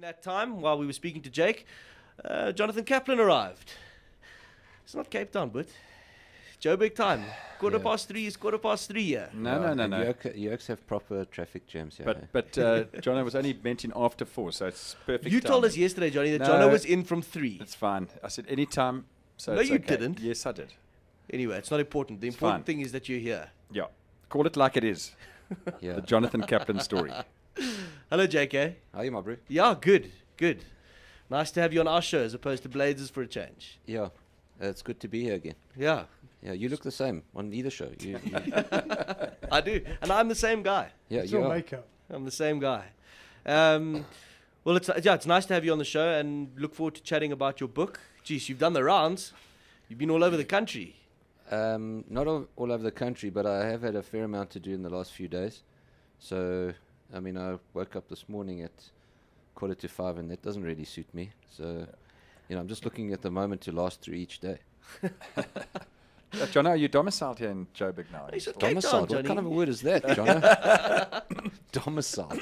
that time, while we were speaking to Jake, Jonathan Kaplan arrived. It's not Cape Town, but Joburg time. Quarter past 3 is 3:15 here. No. Yokes have proper traffic jams here. But Jono was only meant in after 4, so it's perfect. You told us yesterday, Johnny, that Jono was in from 3. It's fine. I said any time. So no, it's you okay. didn't. Yes, I did. Anyway, it's not important. The important thing is that you're here. Yeah. Call it like it is. Yeah. The Jonathan Kaplan story. Hello, JK. How are you, my bro? Yeah, good. Nice to have you on our show as opposed to Blades' for a change. Yeah, it's good to be here again. Yeah. Yeah, you look the same on either show. You I do. And I'm the same guy. yeah, It's you all are. makeup. I'm the same guy. Well, it's nice to have you on the show and look forward to chatting about your book. Geez, you've done the rounds. You've been all over the country. Not all over the country, but I have had a fair amount to do in the last few days. So, I mean, I woke up this morning at 4:45, and that doesn't really suit me. So, I'm just looking at the moment to last through each day. Jono, are you domiciled here in Joburg now? He's at Cape Town, Domiciled? What Johnny. kind of a word is that, John? Domiciled.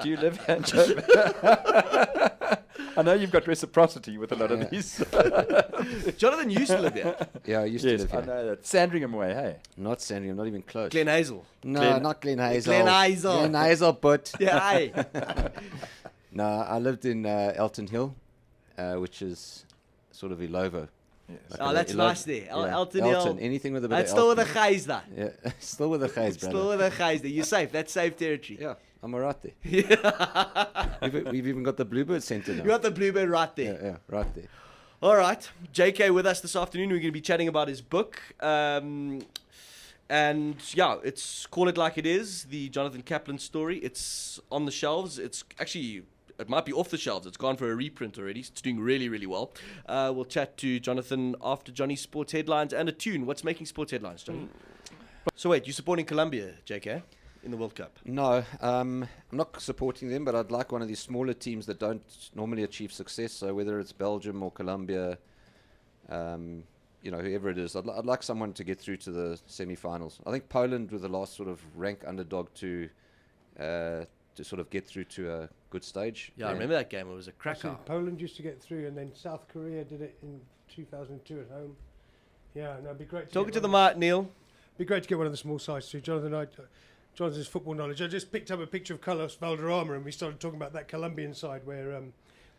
Do you live here in Joburg? I know you've got reciprocity with a lot of these. Jonathan used to live here. Yeah, I used to Yes, live I here. know that. Sandringham way, hey? Not Sandringham, not even close. Glen Hazel. No, not Glen Hazel. Glen Hazel. Glen Hazel, but... Yeah, aye. No, I lived in Elton Hill, which is sort of Ilovo. Yes. Oh, that's nice there. Elton Hill. Anything with a bit That's of still with Elton. the guys there. Yeah, still with the guys, brother. Still with the guys there. You're safe. That's safe territory. Yeah, I'm all right there. We've even got the Bluebird Centre now. You got the bluebird right there. Yeah, right there. All right. JK with us this afternoon. We're going to be chatting about his book. And yeah, it's Call It Like It Is, the Jonathan Kaplan story. It's on the shelves. It's actually, it might be off the shelves. It's gone for a reprint already. It's doing really, really well. We'll chat to Jonathan after Johnny's sports headlines and a tune. What's making sports headlines, Johnny? So wait, you're supporting Colombia, JK, in the World Cup? No, I'm not supporting them, but I'd like one of these smaller teams that don't normally achieve success. So whether it's Belgium or Colombia, whoever it is, I'd like someone to get through to the semi-finals. I think Poland were the last sort of rank underdog to sort of get through to a good stage. Yeah, I remember that game. It was a cracker. Actually, Poland used to get through, and then South Korea did it in 2002 at home. Yeah, no, it'd be great. Talking to the mic, Neil. Be great to get one of the small sides too. Jonathan's football knowledge. I just picked up a picture of Carlos Valderrama, and we started talking about that Colombian side where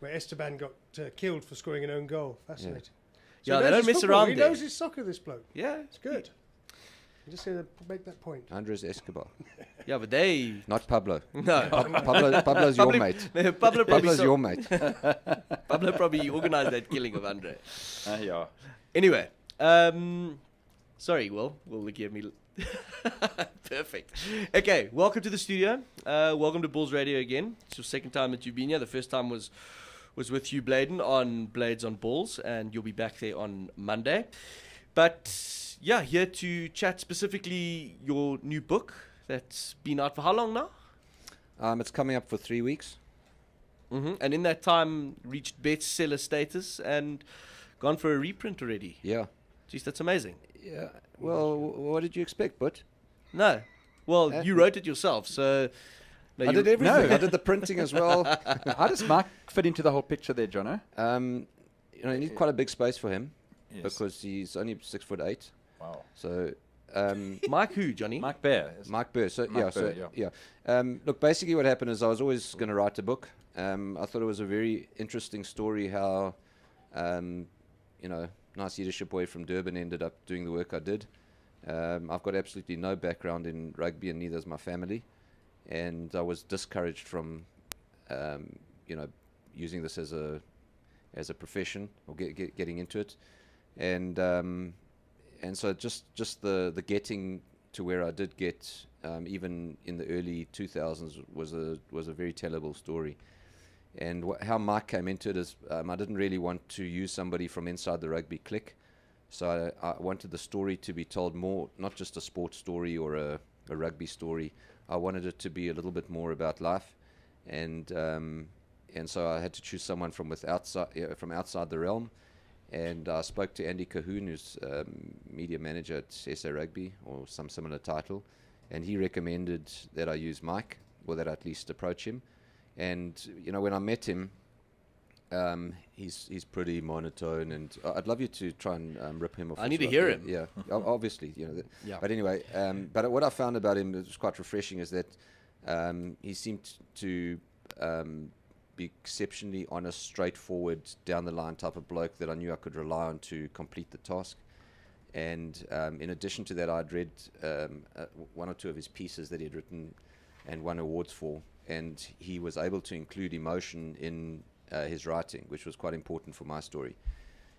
Esteban got killed for scoring an own goal. Fascinating. So Yeah, he they knows don't his mess football. around He there. knows his soccer, this bloke. Yeah. It's good. I'm just going to make that point. Andres Escobar, Yeah, but they... not Pablo. No. Pablo's your mate. Pablo probably Pablo's your mate. Pablo probably organised that killing of Andre. Yeah. Anyway, sorry, Will give me... Perfect. Okay, welcome to the studio. Welcome to Bulls Radio again. It's your second time that you've been here. The first time was with Hugh Bladen on Blades on Bulls, and you'll be back there on Monday. But yeah, here to chat specifically your new book that's been out for how long now? It's coming up for 3 weeks. Mm-hmm. And in that time, reached bestseller status and gone for a reprint already. Yeah. Jeez, that's amazing. Yeah. Well, what did you expect, Bud? No. Well, you wrote it yourself, so... No, I you- did everything. No. I did the printing as well. How does Mark fit into the whole picture there, Jono? You need quite a big space for him Yes. because he's only 6'8". Wow. So, Mike who, Johnny? Mike Bear. Mike Burr. So Mike Burr, yeah. Look, basically what happened is I was always going to write a book. I thought it was a very interesting story how, nice leadership boy from Durban ended up doing the work I did. I've got absolutely no background in rugby, and neither has my family. And I was discouraged from, using this as a profession or getting into it. And so just the getting to where I did get, even in the early 2000s, was a very tellable story. And how Mike came into it is, I didn't really want to use somebody from inside the rugby clique. So I wanted the story to be told more, not just a sports story or a rugby story. I wanted it to be a little bit more about life. And so I had to choose someone from outside the realm. And I spoke to Andy Cahoon, who's media manager at SA Rugby, or some similar title, and he recommended that I use Mike, or that I at least approach him. And when I met him, He's pretty monotone, and I'd love you to try and rip him off. I as need to well. hear him. Yeah, obviously, Yeah. But anyway, but what I found about him that was quite refreshing is that he seemed to be exceptionally honest, straightforward, down the line type of bloke that I knew I could rely on to complete the task. And in addition to that, I'd read one or two of his pieces that he'd written and won awards for, and he was able to include emotion in his writing, which was quite important for my story.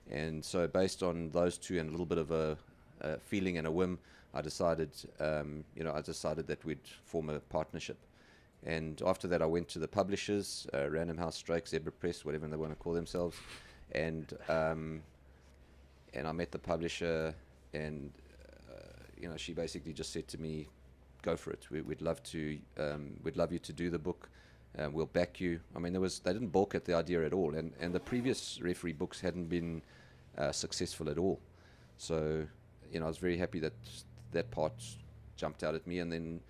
And so based on those two and a little bit of a feeling and a whim, I decided that we'd form a partnership. And after that, I went to the publishers, Random House, Strike, Zebra Press, whatever they want to call themselves, and I met the publisher, and she basically just said to me, "Go for it. We'd love you to do the book. We'll back you." I mean, they didn't balk at the idea at all, and the previous referee books hadn't been successful at all. So, I was very happy that part jumped out at me, and then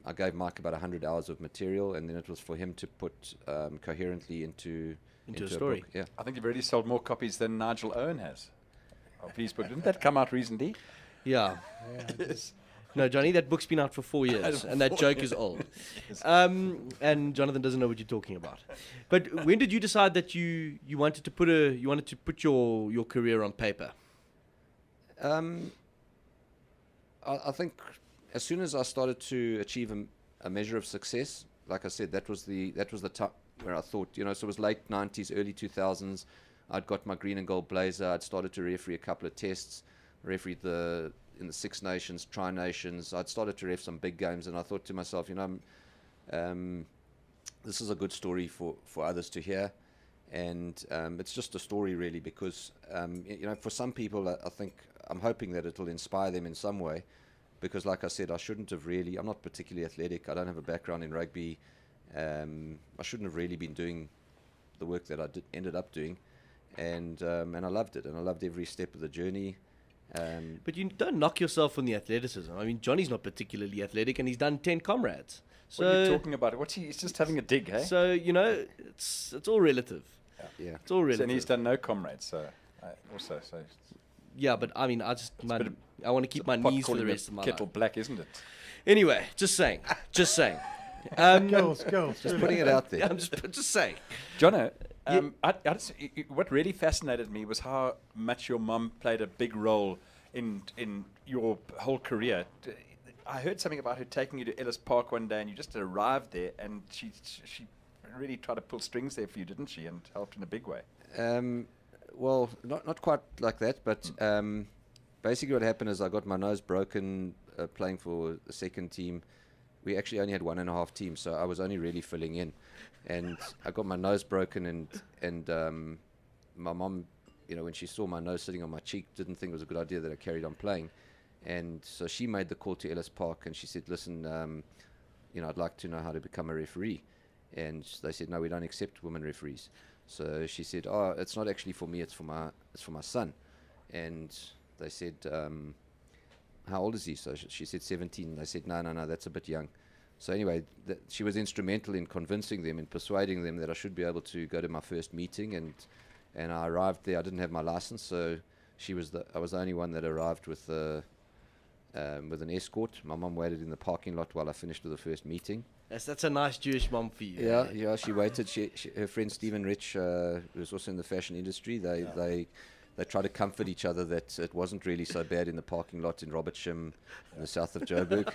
I gave Mike about 100 hours of material, and then it was for him to put coherently into a story. book. Yeah. I think you've already sold more copies than Nigel Owen has of his book. Didn't that come out recently? Yeah. Yes. No, Johnny, that book's been out for 4 years, and that joke is old. And Jonathan doesn't know what you're talking about. But when did you decide that you wanted to put your career on paper? I think as soon as I started to achieve a measure of success, like I said, that was the time where I thought, so it was late 90s, early 2000s. I'd got my green and gold blazer. I'd started to referee a couple of tests, refereed in the Six Nations, Tri Nations. I'd started to ref some big games, and I thought to myself, this is a good story for others to hear. And it's just a story, really, because, for some people, I think I'm hoping that it'll inspire them in some way. Because, like I said, I'm not particularly athletic. I don't have a background in rugby. I shouldn't have really been doing the work that I ended up doing. And I loved it, and I loved every step of the journey. But you don't knock yourself on the athleticism. I mean, Johnny's not particularly athletic, and he's done 10 comrades. So what are you talking about? He's just having a dig, hey? So, it's all relative. Yeah. It's all relative. And he's done no comrades, so... Yeah, but I mean, I want to keep my knees for the rest of my kettle life. black, isn't it? Anyway, just saying. Girls. Just putting it out there. I'm just saying. Jono, what really fascinated me was how much your mum played a big role in your whole career. I heard something about her taking you to Ellis Park one day, and you just arrived there, and she really tried to pull strings there for you, didn't she, and helped in a big way? Well, not quite like that, but basically what happened is I got my nose broken playing for the second team. We actually only had 1.5 teams, so I was only really filling in. And I got my nose broken, and my mom, when she saw my nose sitting on my cheek, didn't think it was a good idea that I carried on playing. And so she made the call to Ellis Park, and she said, "Listen, I'd like to know how to become a referee." And they said, "No, we don't accept women referees." So she said, "Oh, it's not actually for me, it's for my son." And they said, "How old is he?" So she said 17. They said, no, that's a bit young. So anyway, she was instrumental in convincing them and persuading them that I should be able to go to my first meeting. And I arrived there. I didn't have my license, so I was the only one that arrived with an escort. My mum waited in the parking lot while I finished with the first meeting. That's a nice Jewish mom for you. Yeah, she waited. Her friend Stephen Rich, who was also in the fashion industry, they tried to comfort each other that it wasn't really so bad in the parking lot in Robertsham in the south of Joburg.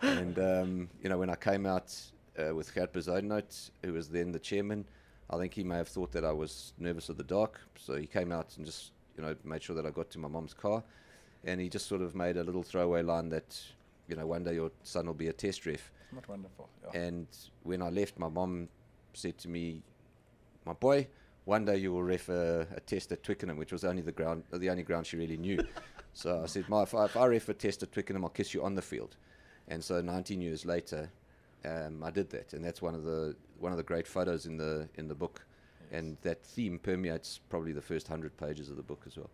And, when I came out with Gert Bezuidenhout, who was then the chairman, I think he may have thought that I was nervous of the dark. So he came out and just, made sure that I got to my mom's car. And he just sort of made a little throwaway line that, one day your son will be a test ref. Not wonderful. Yeah. And when I left, my mom said to me, "My boy, one day you will ref a test at Twickenham," which was the only ground she really knew. So I said, "Ma, if I ref a test at Twickenham, I'll kiss you on the field." And so 19 years later, I did that, and that's one of the great photos in the book. Yes. And that theme permeates probably the first 100 pages of the book as well.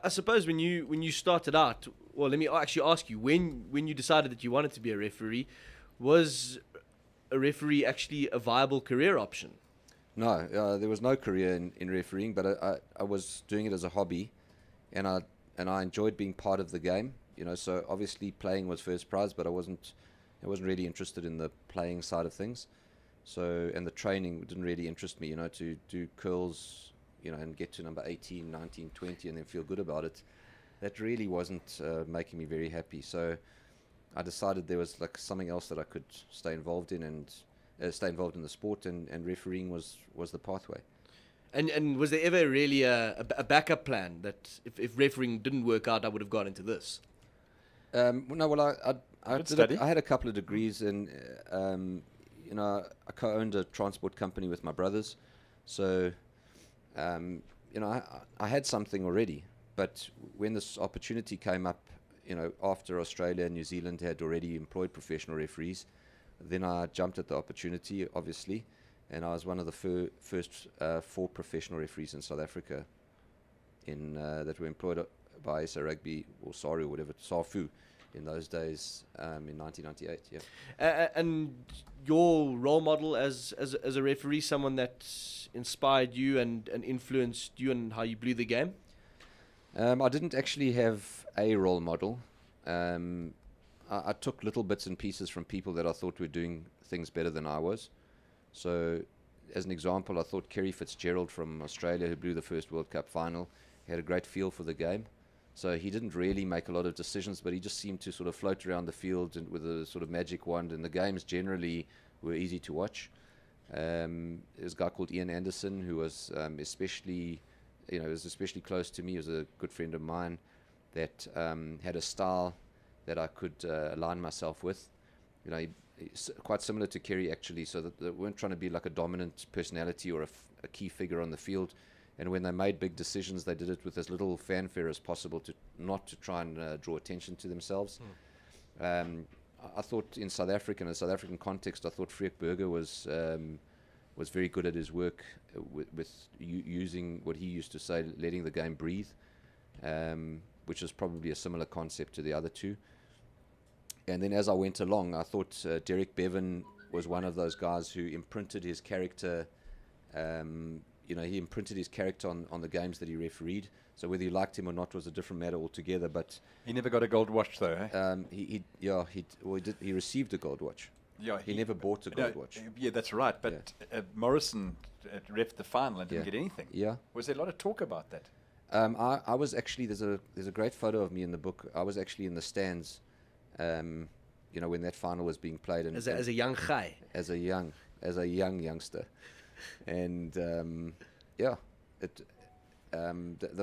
I suppose when you started out, well, let me actually ask you, when you decided that you wanted to be a referee, was a referee actually a viable career option? No, there was no career in refereeing, but I was doing it as a hobby, and I enjoyed being part of the game. So obviously playing was first prize, but I wasn't really interested in the playing side of things. So, and the training didn't really interest me. To do curls, and get to number 18, 19, 20, and then feel good about it. That really wasn't making me very happy. So I decided there was like something else that I could stay involved in and stay involved in the sport, and refereeing was the pathway. And was there ever really a backup plan that if refereeing didn't work out, I would have gone into this? No, well, I had a couple of degrees, and I co-owned a transport company with my brothers, so I had something already. But when this opportunity came up, after Australia and New Zealand had already employed professional referees, then I jumped at the opportunity, obviously, and I was one of the first 4 professional referees in South Africa that were employed by SA Rugby or SARU or whatever, SAFU in those days, in 1998. Yeah. And your role model as a referee, someone that inspired you and influenced you and how you blew the game? I didn't actually have a role model. I took little bits and pieces from people that I thought were doing things better than I was. So, as an example, I thought Kerry Fitzgerald from Australia, who blew the first World Cup final, had a great feel for the game. So he didn't really make a lot of decisions, but he just seemed to sort of float around the field and with a sort of magic wand, and the games generally were easy to watch. There's a guy called Ian Anderson, who was especially close to me. He was a good friend of mine that had a style that I could align myself with. He's quite similar to Kerry, actually, so that they weren't trying to be like a dominant personality or a key figure on the field. And when they made big decisions, they did it with as little fanfare as possible, not to try and draw attention to themselves. I thought in a South African context, I thought Freek Burger was very good at his work with using what he used to say, letting the game breathe, which is probably a similar concept to the other two. And then as I went along, I thought Derek Bevan was one of those guys who imprinted his character. He imprinted his character on the games that he refereed. So whether you liked him or not was a different matter altogether. But he never got a gold watch, though. Eh? He received a gold watch. Yeah, he never bought a gold watch. Yeah, that's right. But Morrison reffed the final and didn't get anything. Yeah. Was there a lot of talk about that? I was actually, there's a great photo of me in the book. I was actually in the stands, when that final was being played. And, as a young guy. As a young youngster. And the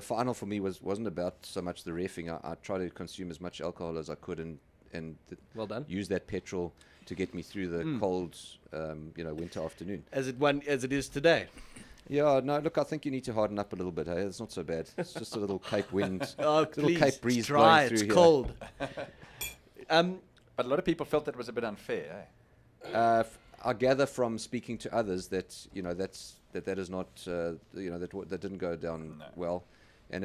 final for me wasn't about so much the reffing. I tried to consume as much alcohol as I could and well done. Use that petrol to get me through the cold, winter afternoon. As it is today. Yeah, no, look, I think you need to harden up a little bit. Hey, it's not so bad. It's just a little Cape wind, little Cape breeze it's dry, blowing through it's here. cold. But a lot of people felt that was a bit unfair. Eh? I gather from speaking to others that that is not that didn't go down well. And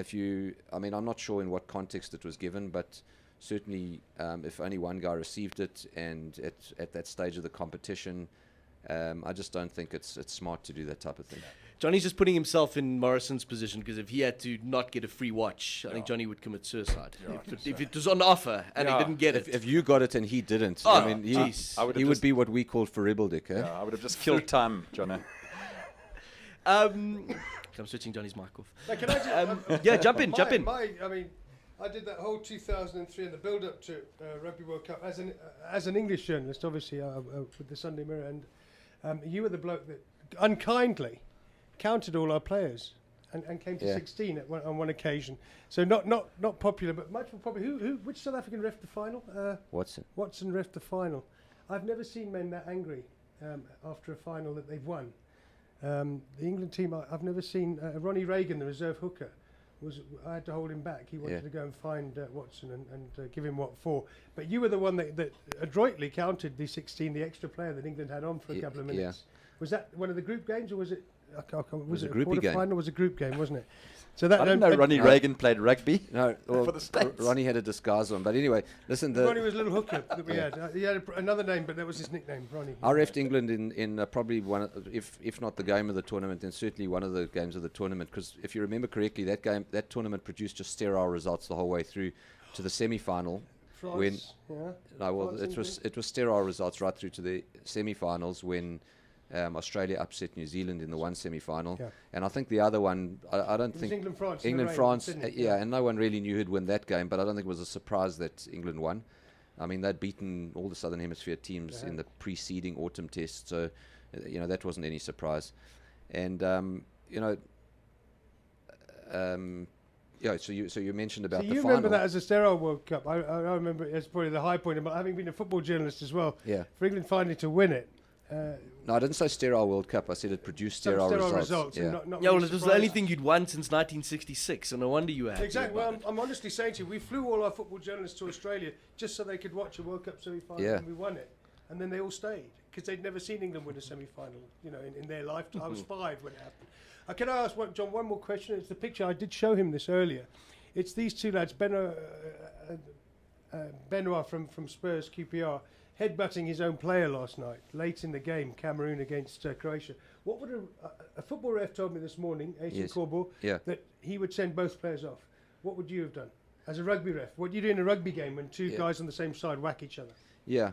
I'm not sure in what context it was given, but certainly if only one guy received it, and at that stage of the competition, I just don't think it's smart to do that type of thing. Johnny's just putting himself in Morrison's position, because if he had to not get a free watch, I think Johnny would commit suicide. If it was on offer and he didn't get it. If you got it and he didn't, he would be what we call verribbeldik. Eh? Yeah, I would have just killed time, Johnny. I'm switching Johnny's mic off. Now, can I jump in. I did that whole 2003 and the build-up to Rugby World Cup as an English journalist, obviously, with the Sunday Mirror, and you were the bloke that unkindly counted all our players and came to 16 on one occasion. So not popular, but much more popular. Which South African ref the final? Watson ref the final. I've never seen men that angry after a final that they've won. The England team, I've never seen. Ronnie Reagan, the reserve hooker, I had to hold him back. He wanted to go and find Watson and give him what for. But you were the one that adroitly counted the 16, the extra player that England had on for a couple of minutes. Was that one of the group games, or was it Was a it a groupie game. quarter-final? It was a group game, wasn't it? So that I didn't know Ronnie Reagan played rugby. No, well, For the States. Ronnie had a disguise on. But anyway, listen, Ronnie was a little hooker that we had. He had another name, but that was his nickname, Ronnie. I refed England in probably one, if not the game of the tournament, then certainly one of the games of the tournament. Because if you remember correctly, that tournament produced just sterile results the whole way through to the semi-final. France, It was sterile results right through to the semi-finals when Australia upset New Zealand in the one semi-final, and I think the other one, I don't think England-France, and no one really knew who'd win that game, but I don't think it was a surprise that England won. I mean, they'd beaten all the Southern Hemisphere teams in the preceding autumn test, so that wasn't any surprise. And so you mentioned about the final. You remember that as a sterile World Cup? I remember it as probably the high point, but having been a football journalist as well. Yeah. For England finally to win it. No, I didn't say sterile World Cup. I said it produced sterile results. Yeah. Well, it was the only thing you'd won since 1966, and no wonder you were happy. Exactly. Well, I'm honestly saying to you, we flew all our football journalists to Australia just so they could watch a World Cup semi-final, and we won it. And then they all stayed because they'd never seen England win a semi-final, in their lifetime. I was 5 when it happened. Can I ask John one more question? It's the picture. I did show him this earlier. It's these two lads, Benoit from Spurs, QPR, headbutting his own player last night, late in the game, Cameroon against Croatia. What would a football ref told me this morning, Aiton Corbo, that he would send both players off. What would you have done as a rugby ref? What do you do in a rugby game when two guys on the same side whack each other? Yeah.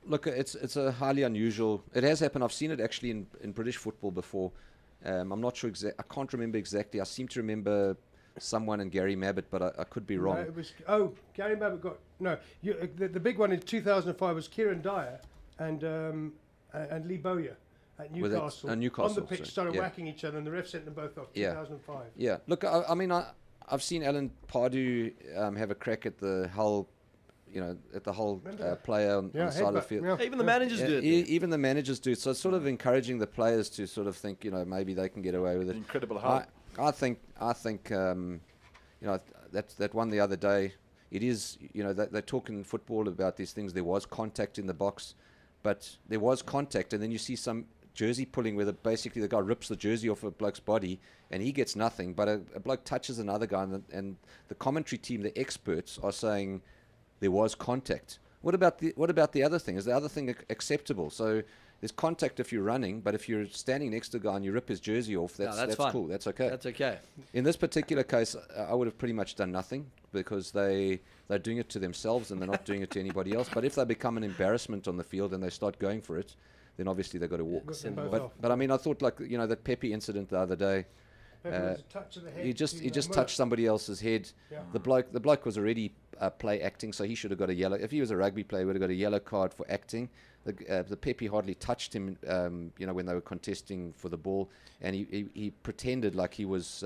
Look, it's a highly unusual. It has happened. I've seen it actually in British football before. I'm not sure I can't remember exactly. I seem to remember someone in Gary Mabbitt, but I could be wrong. Gary Mabbitt got the big one in 2005 was Kieran Dyer and Lee Bowyer at Newcastle. Newcastle on the pitch started whacking each other, and the ref sent them both off. 2005. Yeah. Look, I mean, I've seen Alan Pardew have a crack at the whole. At the whole player on the side of the field. Yeah. Even the managers do it. Even the managers do it. So it's sort of encouraging the players to sort of think, maybe they can get away with it. Incredible how. I think that one the other day. It is, they're talking football about these things. There was contact in the box, but there was contact, and then you see some jersey pulling where basically the guy rips the jersey off a bloke's body and he gets nothing, but a bloke touches another guy, and the commentary team, the experts, are saying there was contact. What about the other thing? Is the other thing acceptable? So there's contact if you're running, but if you're standing next to a guy and you rip his jersey off, that's cool. That's okay. That's okay. In this particular case, I would have pretty much done nothing because they're doing it to themselves and they're not doing it to anybody else. But if they become an embarrassment on the field and they start going for it, then obviously they've got to walk. But I mean, I thought that Pepe incident the other day. He just touched somebody else's head. Yeah. The bloke was already play acting, so he should have got a yellow. If he was a rugby player, he would have got a yellow card for acting. The Pepe hardly touched him, when they were contesting for the ball, and he pretended like he was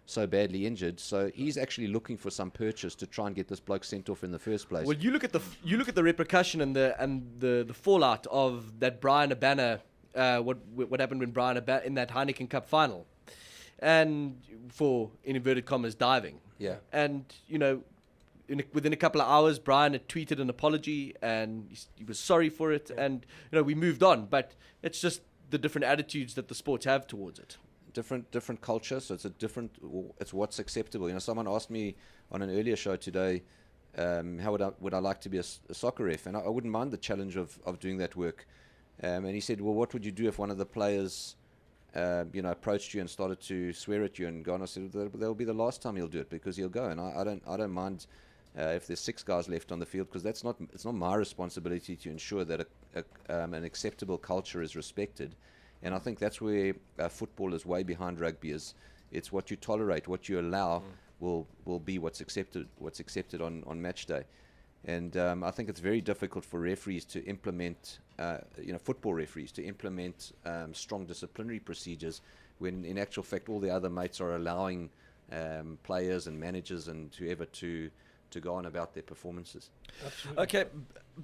so badly injured. So he's actually looking for some purchase to try and get this bloke sent off in the first place. Well, you look at the repercussion and the fallout of that Brian Abana. What happened when Brian Abana in that Heineken Cup final. And for, in inverted commas, diving. Yeah. And, within a couple of hours, Brian had tweeted an apology and he was sorry for it. Yeah. And, we moved on. But it's just the different attitudes that the sports have towards it. Different culture, so it's what's acceptable. Someone asked me on an earlier show today, how would I like to be a soccer ref? And I wouldn't mind the challenge of doing that work. And he said, well, what would you do if one of the players approached you and started to swear at you and go on? I said, that'll be the last time he'll do it because he'll go. And I don't mind if there's 6 guys left on the field, because it's not my responsibility to ensure that an acceptable culture is respected. And I think that's where football is way behind rugby. It's what you tolerate, what you allow will be what's accepted on match day. And I think it's very difficult for referees to implement, football referees to implement strong disciplinary procedures when, in actual fact, all the other mates are allowing players and managers and whoever to go on about their performances. Absolutely. Okay,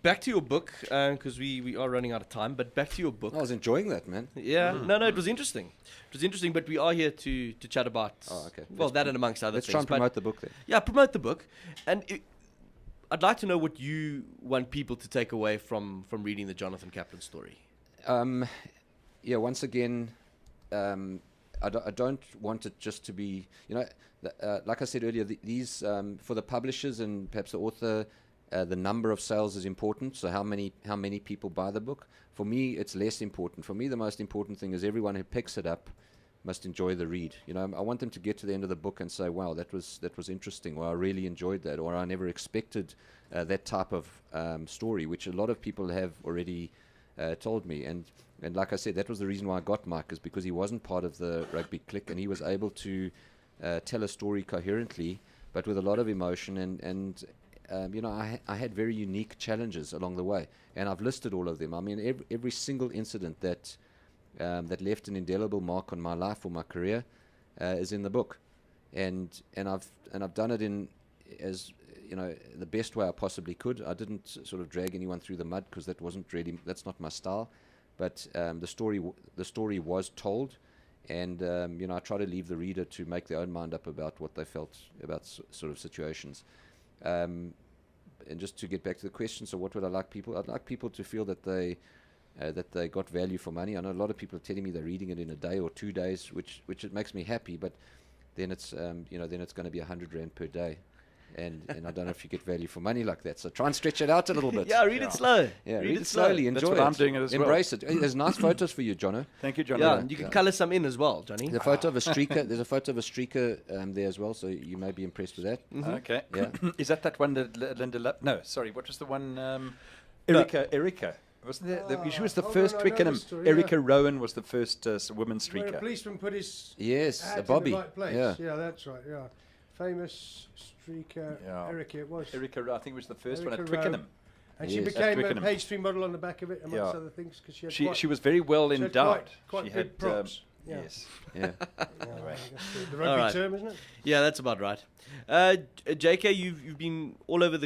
back to your book, because we are running out of time, but back to your book. I was enjoying that, man. Yeah, no, it was interesting. It was interesting, but we are here to chat about, that and amongst other things. Let's try and promote the book then. Yeah, promote the book. And I'd like to know what you want people to take away from reading the Jonathan Kaplan story. Once again, I don't want it just to be, like I said earlier, these for the publishers and perhaps the author, the number of sales is important. So how many people buy the book? For me, it's less important. For me, the most important thing is everyone who picks it up must enjoy the read. I want them to get to the end of the book and say, "Wow, that was interesting," or "I really enjoyed that," or "I never expected that type of story," which a lot of people have already told me. And like I said, that was the reason why I got Mike, is because he wasn't part of the rugby clique, and he was able to tell a story coherently, but with a lot of emotion. And I had very unique challenges along the way, and I've listed all of them. I mean, every single incident that left an indelible mark on my life or my career is in the book, and I've done it in as the best way I possibly could. I didn't sort of drag anyone through the mud, because that's not my style. But the story was told, and I try to leave the reader to make their own mind up about what they felt about sort of situations. And just to get back to the question, so what would I like people? I'd like people to feel that they got value for money. I know a lot of people are telling me they're reading it in a day or 2 days, which it makes me happy. But then it's then it's going to be 100 Rand per day. And I don't know if you get value for money like that. So try and stretch it out a little bit. Yeah, read it slow. Yeah, read it slowly. Enjoy That's what I'm doing it as well. Embrace it. There's nice photos for you, Jono. Thank you, John. Yeah, and you can colour some in as well, Johnny. There's a photo of a streaker. There's a photo of a streaker there as well. So you may be impressed with that. Mm-hmm. Okay. Yeah. Is that one that Linda? No, sorry. What was the one? Erica. Wasn't there? She was the first Twickenham. story, Erica Rowan was the first woman Where a streaker. policeman put his Yes, hat a in Bobby. the right place. Yeah. That's right. Yeah, famous streaker Yeah. Erica it was. Erica, I think, was the first one Erica at Twickenham. And she Yes. became At a Twickenham. page 3 model on the back of it, amongst Yeah. other things, because she had She was very well she had endowed. quite She good had props. Yeah. Yes. Yeah. Anyway. The rugby All right. term, isn't it? Yeah, that's about right. JK, you've been all over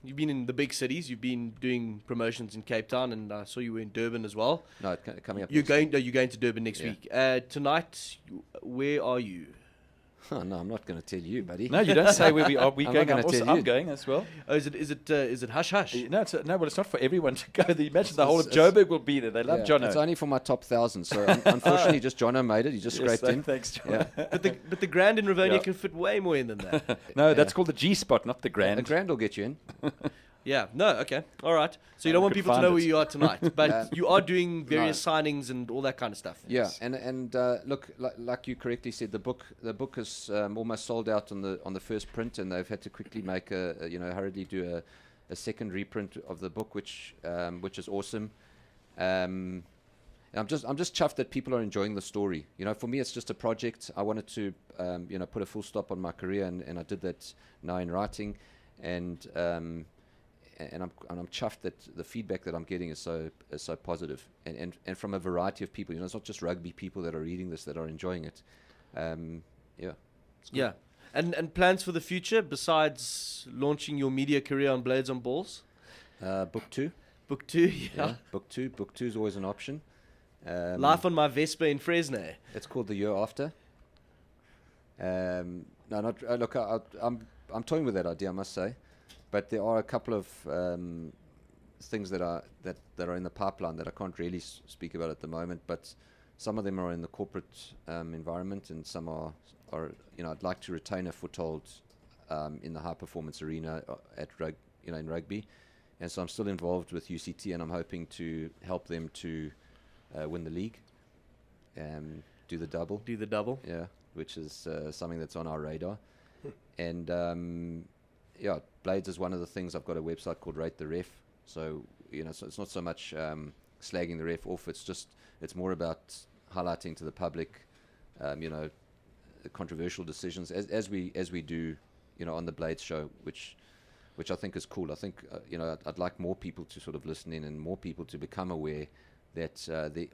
you've been in the big cities. You've been doing promotions in Cape Town, and I saw you were in Durban as well. No, coming up. You're next week. going to Durban next Yeah. week. Tonight, where are you? Oh, no, I'm not going to tell you, buddy. No, you don't say where we are. We're I'm going. not gonna tell I'm you. going as well. Oh, is it hush hush? No, well, it's not for everyone to go. Imagine the whole of It's- Joburg will be there. They love Yeah, Jono. it's only for my top 1,000. So unfortunately, just Jono made it. He just Yes, scraped in. thanks, John. Yeah. But the Grand in Rivonia Yeah. can fit way more in than that. No, that's called the G spot, not the The Grand. grand will get you in. Yeah. No. Okay. All right. So you don't We want could people to find know it. where you are tonight, but you are doing various No. signings and all that kind of stuff. Yeah, and look, like you correctly said, the book is almost sold out on the first print, and they've had to quickly make hurriedly do a second reprint of the book, which is awesome. And I'm just chuffed that people are enjoying the story. For me, it's just a project. I wanted to put a full stop on my career, and I did that now in writing, and I'm chuffed that the feedback that I'm getting is so positive, and from a variety of people. It's not just rugby people that are reading this that are enjoying it. Yeah. Yeah. And plans for the future besides launching your media career on Blades on Balls? Book 2. Book 2, yeah. Book 2. Book 2 is always an option. Life on my Vespa in Fresno. It's called The Year After. No, not look. I'm toying with that idea, I must say, but there are a couple of things that are in the pipeline that I can't really speak about at the moment. But some of them are in the corporate environment, and some are I'd like to retain a foothold in the high performance arena in rugby, and so I'm still involved with UCT, and I'm hoping to help them to win the league, do the double. Do the double. Yeah, which is something that's on our radar. And Blades is one of the things. I've got a website called Rate the Ref. So so it's not so much slagging the ref off. It's more about highlighting to the public, the controversial decisions as we do, on the Blades show, which I think is cool. I think I'd like more people to sort of listen in, and more people to become aware that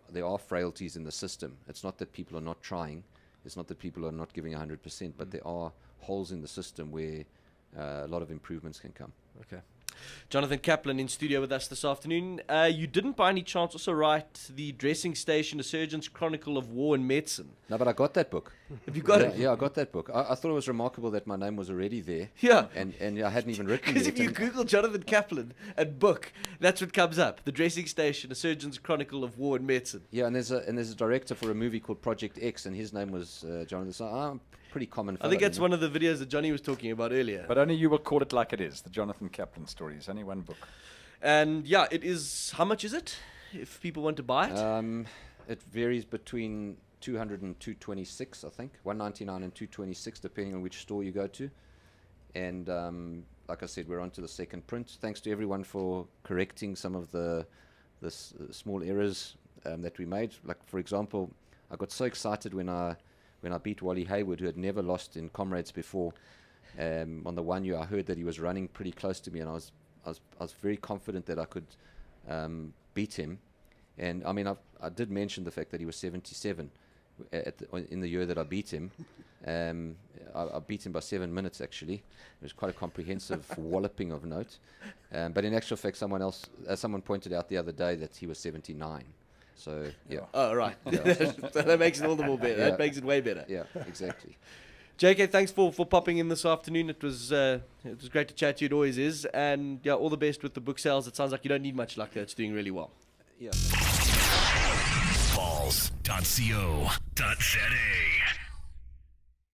there are frailties in the system. It's not that people are not trying. It's not that people are not giving 100%, but there are holes in the system where a lot of improvements can come. Okay. Jonathan Kaplan in studio with us this afternoon. You didn't by any chance also write The Dressing Station, A Surgeon's Chronicle of War and Medicine? No, but I got that book. Have you got Yeah, it? yeah, I got that book. I thought it was remarkable that my name was already there. Yeah. And I hadn't even written Because it. if you And- Google Jonathan Kaplan and book, that's what comes up. The Dressing Station, A Surgeon's Chronicle of War and Medicine. yeah, and there's a director for a movie called Project X, and his name was Jonathan. So I'm pretty common. I think that's one of the videos that Johnny was talking about earlier. But only you will call it like it is, the Jonathan Kaplan story. It's only one book. And yeah, it is. How much is it? If people want to buy it, It varies between 200 and 226, I think. 199 and 226, depending on which store you go to. And like I said, we're on to the second print. Thanks to everyone for correcting some of the small errors that we made. Like, for example, I got so excited when I beat Wally Hayward, who had never lost in Comrades before. On the 1 year, I heard that he was running pretty close to me, and I was very confident that I could beat him. And I mean, I did mention the fact that he was 77 in the year that I beat him. I beat him by 7 minutes, actually. It was quite a comprehensive walloping of note. But in actual fact, someone pointed out the other day that he was 79. So, yeah. oh right, so that makes it all the more better. Yeah. That makes it way better. Yeah, exactly. JK, thanks for popping in this afternoon. It was great to chat to you. It always is. And yeah, all the best with the book sales. It sounds like you don't need much luck there. It's doing really well. Yeah. Balls.co.za